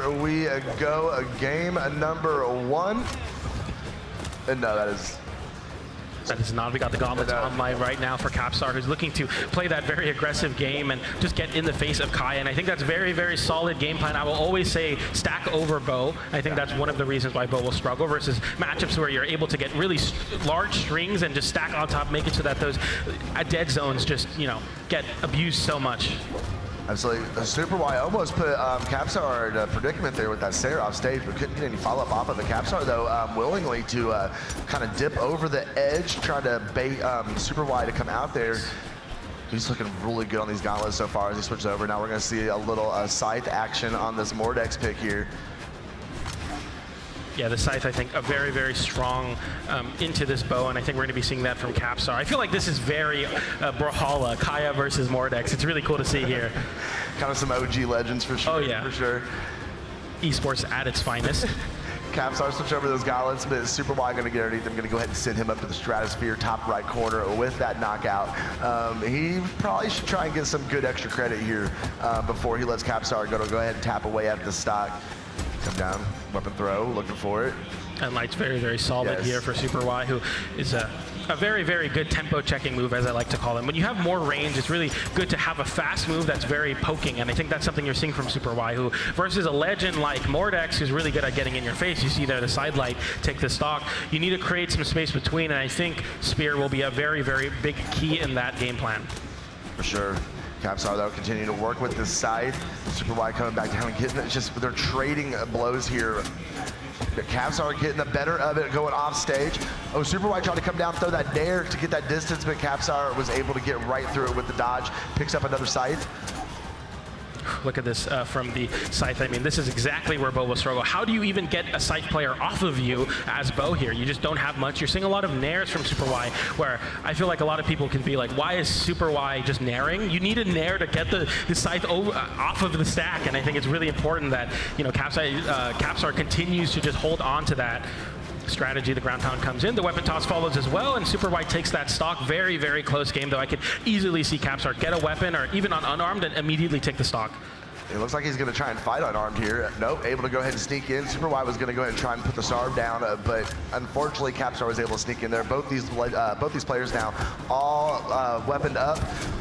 here we go. Game number 1. And no, that is not. We got the gauntlets online right now for capsar, who's looking to play that very aggressive game and just get in the face of Kaya. And I think that's very, very solid game plan. I will always say stack over Bo. I think that's one of the reasons why Bo will struggle versus matchups where you're able to get really large strings and just stack on top, make it so that those dead zones just, you know, get abused so much. Absolutely. Super Y almost put capsar in a predicament there with that Sarah off stage, but couldn't get any follow-up off of the capsar, though, willingly to kind of dip over the edge, trying to bait Super Y to come out there. He's looking really good on these gauntlets so far as he switches over. Now we're going to see a little scythe action on this Mordex pick here. Yeah, the scythe, I think, a very, very strong into this bow, and I think we're going to be seeing that from capsar. I feel like this is very Brawlhalla, Kaya versus Mordex. It's really cool to see here. Kind of some OG legends for sure. Oh, yeah. For sure. Esports at its finest. capsar switch over those gauntlets, but Super Y going to get underneath them, going to go ahead and send him up to the stratosphere, top right corner with that knockout. He probably should try and get some good extra credit here before he lets capsar go ahead and tap away at the stock. Come down, weapon throw, looking for it. And Light's very, very solid here for Super Y, who is a very, very good tempo checking move, as I like to call him. When you have more range, it's really good to have a fast move that's very poking, and I think that's something you're seeing from Super Y, who versus a legend like Mordex, who's really good at getting in your face. You see there the side light take the stock. You need to create some space between, and I think Spear will be a very, very big key in that game plan. For sure. capsar, though, continue to work with this side. Super Y coming back down and getting it. Just they're trading blows here. The capsar getting the better of it, going off stage. Oh, Super Y trying to come down, throw that dare to get that distance, but capsar was able to get right through it with the dodge. Picks up another scythe. Look at this from the scythe. I mean, this is exactly where Bo will struggle. How do you even get a scythe player off of you as Bo here? You just don't have much. You're seeing a lot of nairs from Super Y, where I feel like a lot of people can be like, why is Super Y just nairing? You need a nair to get the scythe off of the stack, and I think it's really important that, you know, capsar continues to just hold on to that strategy. The ground pound comes in, the weapon toss follows as well, and Super Y takes that stock. Very, very close game, though. I could easily see capsar get a weapon or even on unarmed and immediately take the stock. It looks like he's going to try and fight unarmed here. Nope, able to go ahead and sneak in. Super Y was going to go ahead and try and put the Sarb down, but unfortunately capsar was able to sneak in there. Both these players now all weaponed up.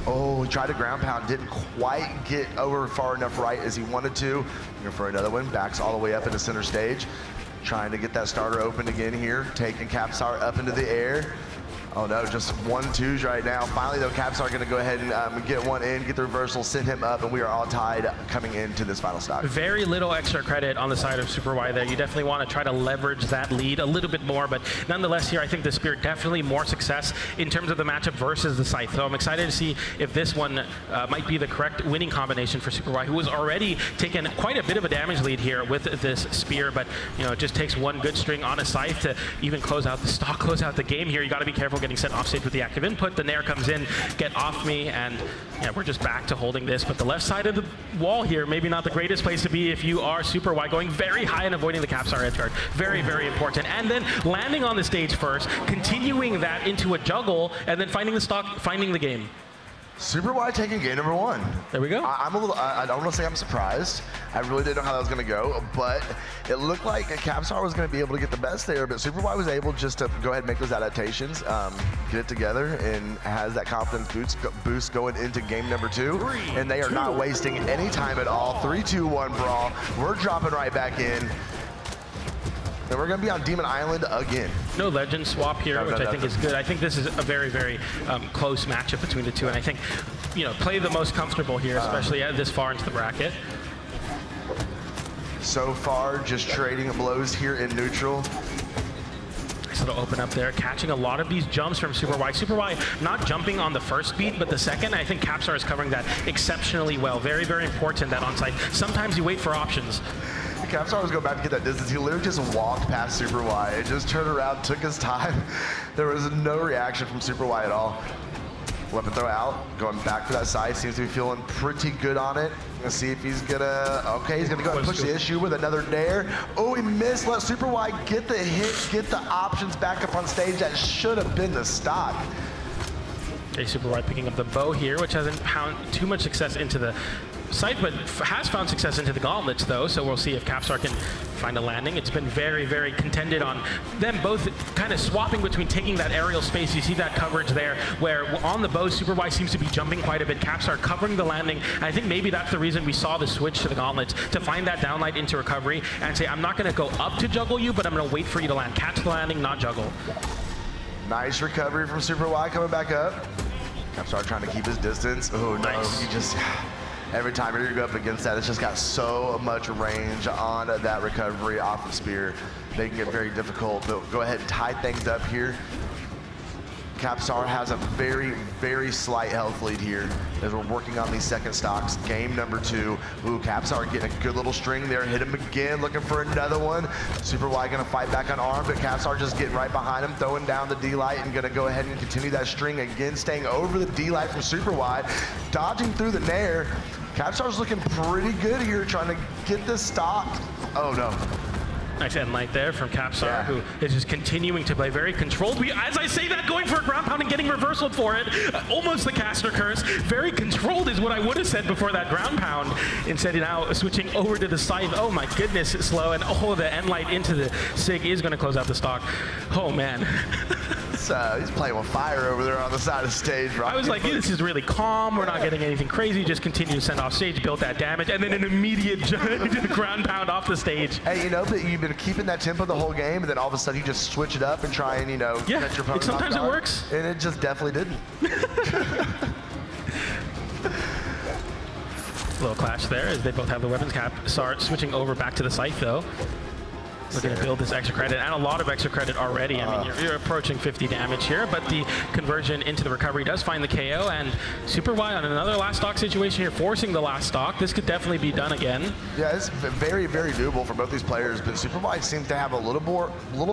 Oh, he tried to ground pound, didn't quite get over far enough right as he wanted to. Looking for another one, backs all the way up into center stage. Trying to get that starter open again here, taking capsar up into the air. Oh no, just 1-2s right now. Finally though, capsar gonna go ahead and get one in, get the reversal, send him up, and we are all tied coming into this final stock. Very little extra credit on the side of Super Y there. You definitely want to try to leverage that lead a little bit more, but nonetheless here, I think the Spirit definitely more success in terms of the matchup versus the Scythe. So I'm excited to see if this one might be the correct winning combination for Super Y, who has already taken quite a bit of a damage lead here with this Spear, but you know, it just takes one good string on a Scythe to even close out the stock, close out the game here. You got to be careful getting sent off stage with the active input. The nair comes in, get off me, and yeah, we're just back to holding this. But the left side of the wall here, maybe not the greatest place to be if you are Super Y, going very high and avoiding the capsar edgeguard. Very, very important. And then landing on the stage first, continuing that into a juggle, and then finding the stock, finding the game. Super Y taking game number 1. There we go. I'm a little, I don't want to say I'm surprised. I really didn't know how that was going to go, but it looked like capsar was going to be able to get the best there, but Super Y was able just to go ahead and make those adaptations, get it together, and has that confidence boost going into game number 2. And they are not wasting any time at all. 3-2-1 brawl. We're dropping right back in. And we're going to be on Demon Island again. No legend swap here, which I think is good. I think this is a very, very close matchup between the two, and I think, you know, play the most comfortable here, especially this far into the bracket. So far, just trading blows here in neutral. So to open up there, catching a lot of these jumps from Super Y. Super Y not jumping on the first beat, but the second, I think capsar is covering that exceptionally well. Very, very important, that onside. Sometimes you wait for options. capsar was going back to get that distance. He literally just walked past Super Y and just turned around, took his time. There was no reaction from Super Y at all. Weapon throw out, going back for that side. Seems to be feeling pretty good on it. Let's see if he's gonna, okay, he's gonna go ahead and push the issue with another dare. Oh, he missed. Let Super Y get the hit, get the options back up on stage. That should have been the stock. Okay, Super Y picking up the bow here, which hasn't found too much success into the Scythe, but has found success into the gauntlets, though, so we'll see if capsar can find a landing. It's been very, very contended on them both kind of swapping between taking that aerial space. You see that coverage there, where on the bow, Super Y seems to be jumping quite a bit. capsar covering the landing. And I think maybe that's the reason we saw the switch to the gauntlets, to find that downlight into recovery and say, I'm not going to go up to juggle you, but I'm going to wait for you to land. Catch the landing, not juggle. Nice recovery from Super Y coming back up. capsar trying to keep his distance. Oh, no. Nice. He just, every time you go up against that, it's just got so much range on that recovery off of Spear, making it very difficult. But go ahead and tie things up here. capsar has a very, very slight health lead here as we're working on these second stocks. Game number 2. Ooh, capsar getting a good little string there. Hit him again, looking for another one. Super Y gonna fight back on arm, but capsar just getting right behind him, throwing down the D-light and gonna go ahead and continue that string again, staying over the D-light from Super Y, dodging through the nair. capsar's looking pretty good here, trying to get this stock. Oh no. Nice end light there from capsar, who is just continuing to play very controlled. As I say that, going for a ground pound and getting reversal for it. Almost the caster curse. Very controlled is what I would have said before that ground pound. Instead, now switching over to the scythe. Oh my goodness, slow. And oh, the end light into the Sig is going to close out the stock. Oh man. He's playing with fire over there on the side of the stage, right? I was like, this is really calm. We're not getting anything crazy. Just continue to send off stage, build that damage, and then an immediate ground pound off the stage. Hey, you know, but you've been keeping that tempo the whole game, and then all of a sudden you just switch it up and try and, you know, catch your opponent. Sometimes it works. And it just definitely didn't. Little clash there as they both have the weapons. capsar switching over back to the scythe, though. Looking to build this extra credit, and a lot of extra credit already. I mean, you're approaching 50 damage here, but the conversion into the recovery does find the KO, and Super Y on another last stock situation here, forcing the last stock. This could definitely be done again. Yeah, it's very, very doable for both these players, but Super Y seems to have a little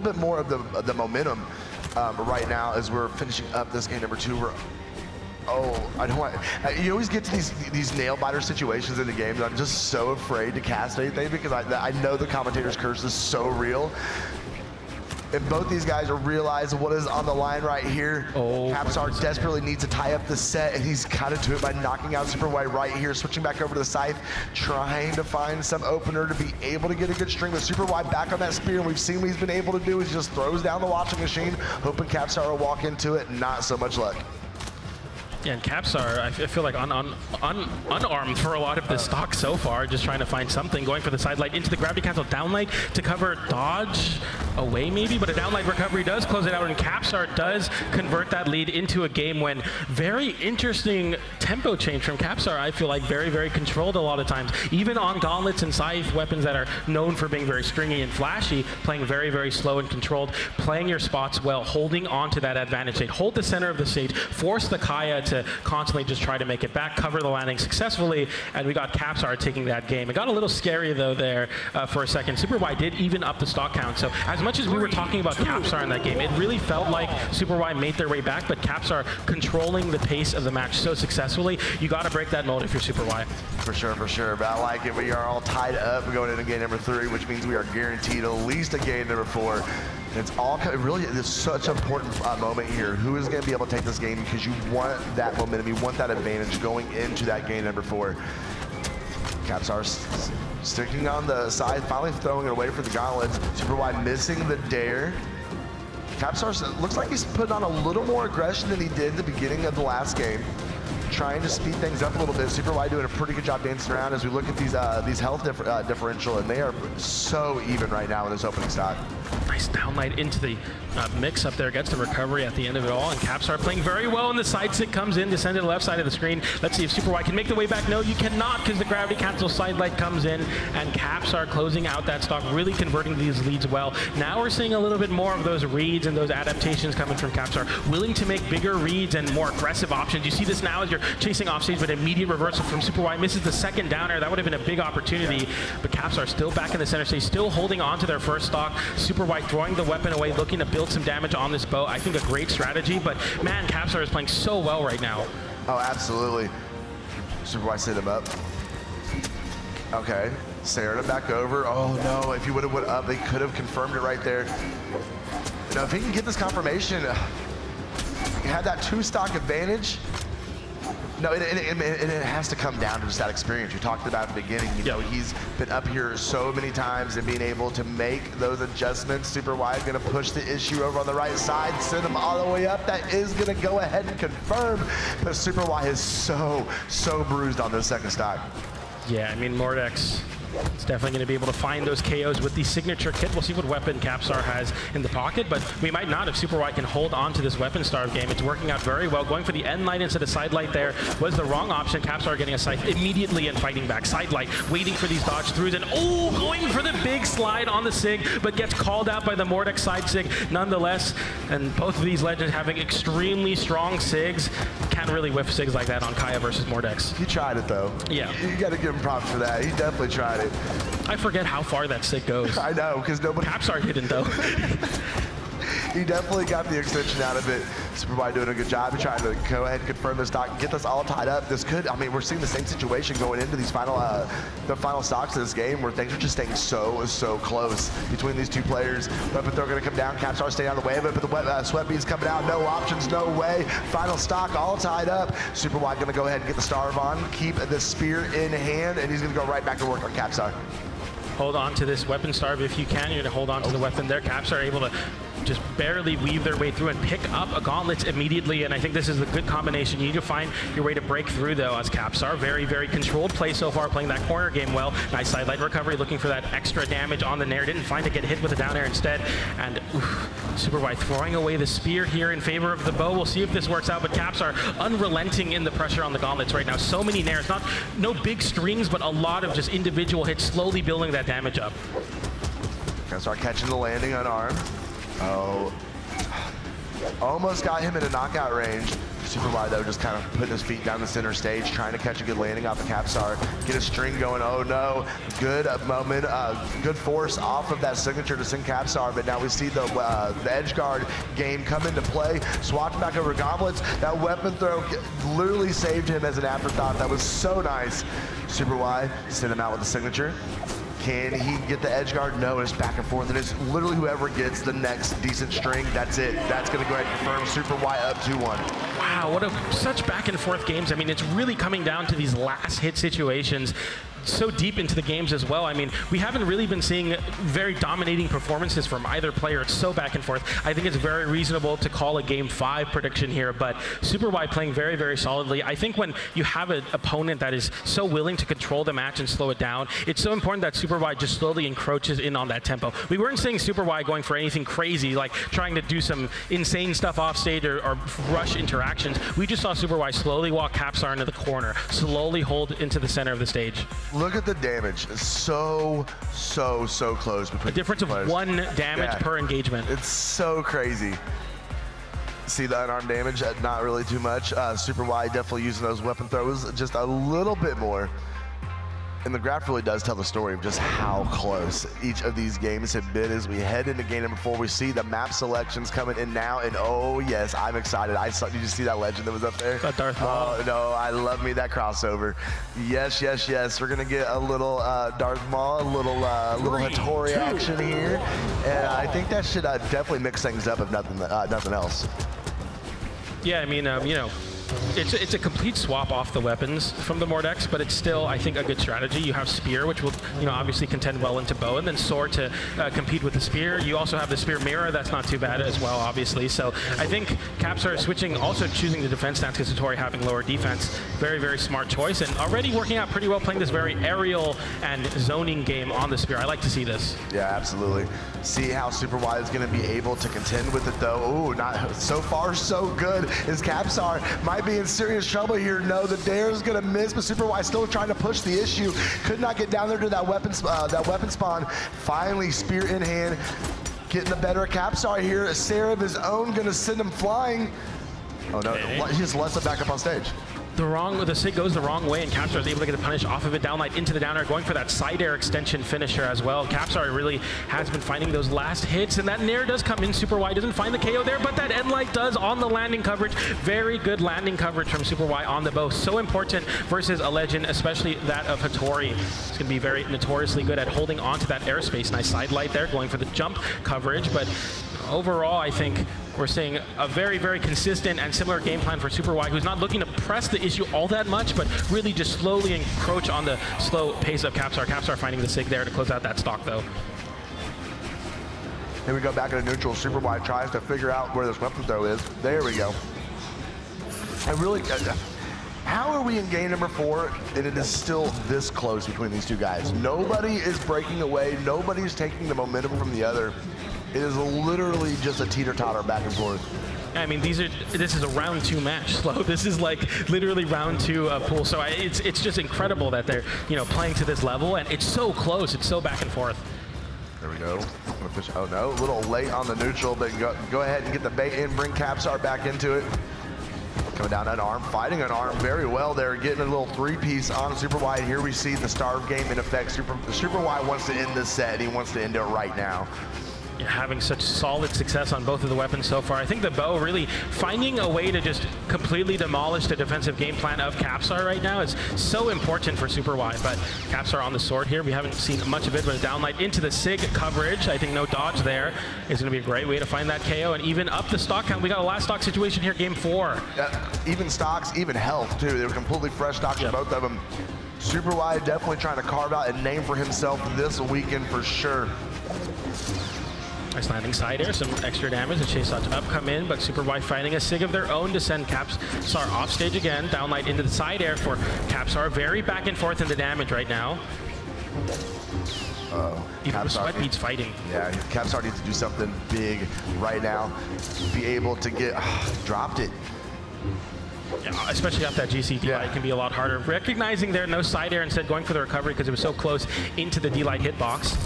bit more of the momentum right now as we're finishing up this game number 2. Oh, I don't want. You always get to these nail biter situations in the games. I'm just so afraid to cast anything because I know the commentator's curse is so real. And both these guys are realizing what is on the line right here. Oh, capsar desperately needs to tie up the set, and he's got to do it by knocking out Super Y right here, switching back over to the scythe, trying to find some opener to be able to get a good string. With Super Y back on that spear, and we've seen what he's been able to do. He just throws down the washing machine, hoping capsar will walk into it. Not so much luck. Yeah, and capsar, I feel like unarmed for a lot of this stock so far, just trying to find something, going for the side light into the gravity cancel downlight to cover dodge away maybe, but a downlight recovery does close it out, and capsar does convert that lead into a game when very interesting tempo change from capsar. I feel like very, very controlled a lot of times, even on gauntlets and scythe, weapons that are known for being very stringy and flashy, playing very, very slow and controlled, playing your spots well, holding on to that advantage state, hold the center of the stage, force the Kaya to constantly just try to make it back, cover the landing successfully, and we got capsar taking that game. It got a little scary though there for a second. Super Y did even up the stock count, so as much as we were talking about capsar in that game, it really felt like Super Y made their way back, but capsar controlling the pace of the match so successfully. You got to break that mold if you're Super Y. For sure, but I like it. We are all tied up going into game number 3, which means we are guaranteed at least a game number 4. It's all really, it's such an important moment here. Who is going to be able to take this game, because you want that momentum, you want that advantage going into that game number 4. capsar sticking on the side, finally throwing it away for the gauntlets. Super Y missing the dare. capsar looks like he's putting on a little more aggression than he did at the beginning of the last game, trying to speed things up a little bit. Super Y doing a pretty good job dancing around as we look at these health differential, and they are so even right now in this opening stock. Nice downlight into the mix up there, gets the recovery at the end of it all, and capsar playing very well in the side stick, comes in to send it to the left side of the screen. Let's see if Super Y can make the way back. No, you cannot, because the gravity cancel side light comes in, and capsar closing out that stock, really converting these leads well. Now we're seeing a little bit more of those reads and those adaptations coming from capsar, willing to make bigger reads and more aggressive options. You see this now as you're chasing off stage, but immediate reversal from Super Y, misses the second downer. That would have been a big opportunity, but capsar still back in the center stage, still holding on to their first stock. Super Y throwing the weapon away, looking to build some damage on this bow. I think a great strategy, but man, capsar is playing so well right now. Oh, absolutely. Super Y set him up. Okay, Sarah him back over. Oh no, if he would have went up, they could have confirmed it right there. Now, if he can get this confirmation, he had that 2-stock advantage. No, and it has to come down to just that experience. You talked about at the beginning. You know, he's been up here so many times and being able to make those adjustments. Super Wide going to push the issue over on the right side, send him all the way up. That is going to go ahead and confirm. But Super Wide is so bruised on this second stock. Yeah, I mean, Mordex is definitely going to be able to find those KOs with the signature kit. We'll see what weapon capsar has in the pocket, but we might not if Super Wide can hold on to this weapon starve game. It's working out very well. Going for the end light instead of side light there was the wrong option. Capsar getting a scythe immediately and fighting back. Side light, waiting for these dodge throughs, and going for the big slide on the Sig, but gets called out by the Mordex side Sig nonetheless. And both of these legends having extremely strong Sigs. Can't really whiff Sigs like that on Kaya versus Mordex. He tried it though. Yeah. You got to give him props for that. He definitely tried it. I forget how far that Sig goes. I know, because nobody... Capsar didn't, though. He definitely got the extension out of it. Super Wide doing a good job. He's trying to go ahead and confirm this stock, get this all tied up. This could, I mean, we're seeing the same situation going into these final, the final stocks of this game where things are just staying so close between these two players. Weapon throw going to come down. Capsar staying out of the way of it, but the Sweat Beat's coming out. No options, no way. Final stock all tied up. Super Wide going to go ahead and get the starve on, keep the spear in hand, and he's going to go right back to work on Capsar. Hold on to this weapon starve if you can. You're going to hold on to the weapon there. Caps are able to just barely weave their way through and pick up a gauntlet immediately, and I think this is a good combination. You need to find your way to break through, though, as Caps are very controlled play so far, playing that corner game well. Nice side light recovery, looking for that extra damage on the Nair. Didn't find it, get hit with a down air instead, and Super Wide throwing away the spear here in favor of the bow. We'll see if this works out, but Caps are unrelenting in the pressure on the gauntlets right now. So many Nairs, no big strings, but a lot of just individual hits, slowly building that damage up. Gonna start catching the landing unarmed. Oh, almost got him in a knockout range. Super Wide, though, just kind of putting his feet down the center stage, trying to catch a good landing off the Capsar, get a string going. Oh no, good moment, good force off of that signature to send Capsar, but now we see the edge guard game come into play. Swatch back over gauntlets. That weapon throw literally saved him as an afterthought. That was so nice. Super Wide sent him out with the signature. Can he get the edge guard? No, it's back and forth, and it's literally whoever gets the next decent string, that's it. That's going to go ahead and confirm Super Wide up 2-1. Wow, what such back and forth games. I mean, it's really coming down to these last hit situations so deep into the games as well. I mean, we haven't really been seeing very dominating performances from either player. It's so back and forth. I think it's very reasonable to call a Game 5 prediction here, but Super Wide playing very solidly. I think when you have an opponent that is so willing to control the match and slow it down, it's so important that Super Wide just slowly encroaches in on that tempo. We weren't seeing Super Wide going for anything crazy, like trying to do some insane stuff off stage or rush interactions. We just saw Super Wide slowly walk Capsar into the corner, slowly hold into the center of the stage. Look at the damage. It's so close between a difference of players. 1 damage per engagement. It's so crazy. See the unarmed damage? Not really too much. Super Wide definitely using those weapon throws just a little bit more. And the graph really does tell the story of just how close each of these games have been as we head into game number 4. We see the map selections coming in now, and oh yes, I'm excited. Did you see that legend that was up there? That Darth Maul. Oh no, I love me that crossover. Yes. We're gonna get a little Darth Maul, a little Hattori action here, and I think that should definitely mix things up if nothing else. Yeah, I mean, you know, it's a complete swap off the weapons from the Mordex, but it's still, I think, a good strategy. You have Spear, which will, you know, obviously contend well into bow, and then Sword to compete with the Spear. You also have the Spear Mirror. That's not too bad as well, obviously. So I think Caps are switching, also choosing the defense stance because Hattori having lower defense. Very smart choice, and already working out pretty well, playing this very aerial and zoning game on the Spear. I like to see this. Yeah, absolutely. See how Super Wide is going to be able to contend with it, though. Ooh, not so far so good as Capsar might be in serious trouble here. No, the dare is going to miss, but Super Wide still trying to push the issue. Could not get down there to that weapon spawn. Finally, spear in hand, getting the better of Capsar here. A Sarah of his own going to send him flying. Oh no, he just lets him back up on stage. The Sig goes the wrong way, and Capsar is able to get a punish off of it, downlight into the down air, going for that side air extension finisher as well. Capsar really has been finding those last hits, and that Nair does come in. Super Wide doesn't find the KO there, but that end light does on the landing coverage. Very good landing coverage from Super Wide on the bow. So important versus a legend, especially that of Hattori. It's going to be very notoriously good at holding on to that airspace. Nice side light there, going for the jump coverage, but overall, I think we're seeing a very, very consistent and similar game plan for Super Y, who's not looking to press the issue all that much, but really just slowly encroach on the slow pace of capsar. Capsar finding the sig there to close out that stock, though. Here we go back into neutral. Super Y tries to figure out where this weapon throw is. There we go. I really, how are we in game number 4 and it is still this close between these two guys? Nobody is breaking away. Nobody's taking the momentum from the other. It is literally just a teeter-totter back and forth. I mean, this is a round 2 match, Slow. This is like literally round 2 of pool. So it's just incredible that they're playing to this level, and it's so close. It's so back and forth. There we go. Oh no, a little late on the neutral, but go ahead and get the bait in, bring capsar back into it. Coming down an arm, fighting an arm very well there, getting a little 3-piece on Super Y. And here we see the starve game in effect. Super Y wants to end this set, and he wants to end it right now. Having such solid success on both of the weapons so far. I think the bow really finding a way to just completely demolish the defensive game plan of capsar right now is so important for Super Y. But capsar on the sword here, we haven't seen much of it, but a downlight into the sig coverage. I think no dodge there is going to be a great way to find that KO and even up the stock count. We got a last stock situation here, game 4. Even stocks, even health too. They were completely fresh stocks for both of them. Super Y definitely trying to carve out a name for himself this weekend for sure. Nice landing side air, some extra damage. The chase dodge up come in, but Super Y finding a sig of their own to send capsar off stage again. Downlight into the side air for capsar. Very back and forth in the damage right now. Even with sweat beats fighting. Yeah, capsar needs to do something big right now. Be able to get dropped it. Yeah, especially off that GC D-Light, it can be a lot harder. Recognizing there, no side air, instead going for the recovery because it was so close into the D-Light hitbox.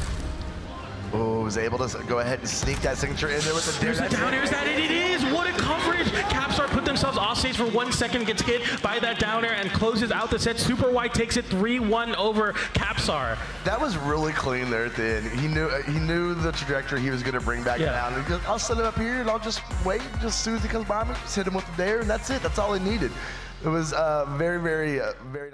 Oh, was able to go ahead and sneak that signature in there with the There's the down airs, that it is! What a coverage! Capsar put themselves off stage for 1 second, gets hit by that down air and closes out the set. Super Y takes it 3-1 over capsar. That was really clean there at the end. He knew the trajectory he was going to bring back down. He goes, I'll set it up here and I'll just wait. Just as soon as he comes by me, just hit him with the dare, and that's it. That's all he needed. It was very, very nice.